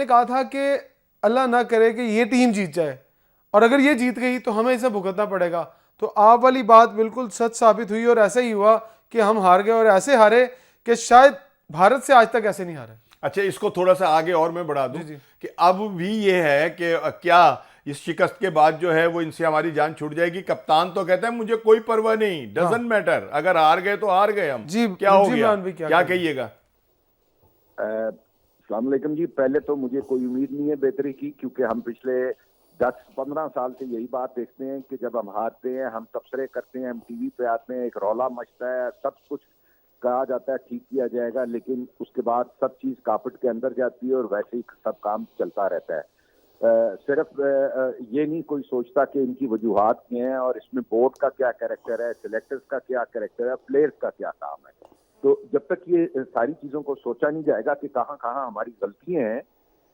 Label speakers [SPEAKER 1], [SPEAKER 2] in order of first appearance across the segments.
[SPEAKER 1] आपने कहा था कि अल्लाह ना करे कि ये टीम जीत जाए, और अगर ये जीत गई तो हमें इसे भुगतना पड़ेगा। तो आप वाली बात बिल्कुल सच साबित हुई और ऐसा ही हुआ कि हम हार गए, और ऐसे हारे कि शायद भारत से आज तक ऐसे नहीं हारे।
[SPEAKER 2] अच्छा, इसको थोड़ा सा आगे और मैं बढ़ा दूं
[SPEAKER 1] जी जी।
[SPEAKER 2] कि अब भी ये है कि क्या इस शिकस्त के बाद जो है वो इनसे हमारी जान छूट जाएगी? कप्तान तो कहता है मुझे कोई परवाह नहीं,
[SPEAKER 1] हाँ
[SPEAKER 2] डजंट मैटर, अगर हार गए तो हार गए हम,
[SPEAKER 1] जी
[SPEAKER 2] क्या हो
[SPEAKER 1] जी।
[SPEAKER 2] गया?
[SPEAKER 1] इमरान भाई
[SPEAKER 2] क्या
[SPEAKER 1] कहेंगे?
[SPEAKER 2] कहिएगा?
[SPEAKER 3] अस्सलाम वालेकुम जी। पहले तो मुझे कोई उम्मीद नहीं है बेहतरी की, क्योंकि हम पिछले 10-15 साल से यही बात देखते हैं कि जब हम हारते हैं हम तबसरे करते हैं, हम टीवी पे आते हैं, एक रौला मचता है, सब कुछ कहा जाता है ठीक किया जाएगा, लेकिन उसके बाद सब चीज कापट के अंदर जाती है और वैसे ही सब काम चलता रहता है। सिर्फ ये नहीं कोई सोचता कि इनकी वजूहात क्या हैं और इसमें बोर्ड का क्या कैरेक्टर है, सिलेक्टर्स का क्या कैरेक्टर है, प्लेयर्स का क्या काम है। तो जब तक ये सारी चीजों को सोचा नहीं जाएगा कि कहाँ कहाँ हमारी गलतियां हैं,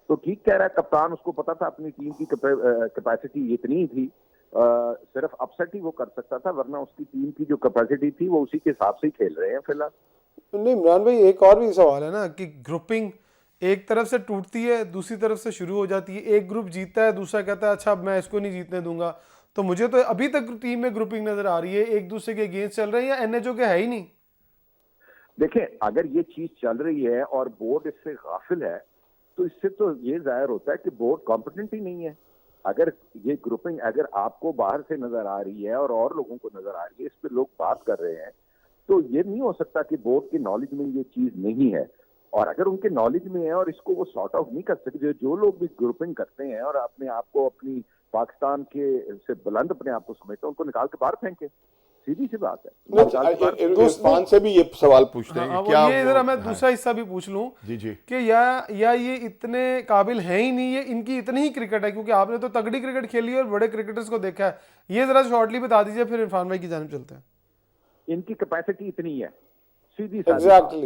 [SPEAKER 3] तो ठीक कह रहा है कप्तान, उसको पता था अपनी टीम की कैपेसिटी इतनी ही थी, सिर्फ अपसेट ही वो कर सकता था, वरना उसकी टीम की जो कैपेसिटी थी वो उसी के हिसाब से ही खेल रहे हैं फिलहाल।
[SPEAKER 1] नहीं इमरान भाई, एक और भी सवाल है ना कि ग्रुपिंग एक तरफ से टूटती है, दूसरी तरफ से शुरू हो जाती है। एक ग्रुप जीतता है, दूसरा कहता है अच्छा अब मैं इसको नहीं जीतने दूंगा। तो मुझे तो अभी तक टीम में ग्रुपिंग नजर आ रही है, एक दूसरे के अगेंस्ट चल रहे हैं, या एनएचओ के है ही नहीं।
[SPEAKER 3] देखें, अगर ये चीज चल रही है और बोर्ड इससे गाफिल है, तो इससे तो ये जाहिर होता है कि बोर्ड कॉम्पिटेंट ही नहीं है। अगर ये ग्रुपिंग अगर आपको बाहर से नजर आ रही है और लोगों को नजर आ रही है, इस पे लोग बात कर रहे हैं, तो ये नहीं हो सकता कि बोर्ड की नॉलेज में ये चीज नहीं है। और अगर उनके नॉलेज में है और इसको वो सॉर्ट आउट नहीं कर सकते, जो लोग भी ग्रुपिंग करते हैं और अपने आप को अपनी पाकिस्तान के से बुलंद अपने आप को समझते हैं, उनको निकाल के बाहर फेंके, सीधी सी बात है।
[SPEAKER 2] इरफान से भी ये सवाल पूछते हैं
[SPEAKER 1] हाँ,
[SPEAKER 2] कि क्या
[SPEAKER 1] ये जरा मैं
[SPEAKER 2] हाँ,
[SPEAKER 1] दूसरा हिस्सा भी पूछ लूं
[SPEAKER 2] जी जी।
[SPEAKER 1] कि या ये इतने काबिल हैं ही नहीं, ये इनकी इतनी ही क्रिकेट है, क्योंकि आपने तो तगड़ी क्रिकेट खेली है और बड़े क्रिकेटर्स को देखा है। ये जरा शॉर्टली बता दीजिए, फिर इरफान भाई की जानिब चलते हैं।
[SPEAKER 3] इनकी कैपेसिटी इतनी है, सीधी सी
[SPEAKER 4] एग्जैक्टली।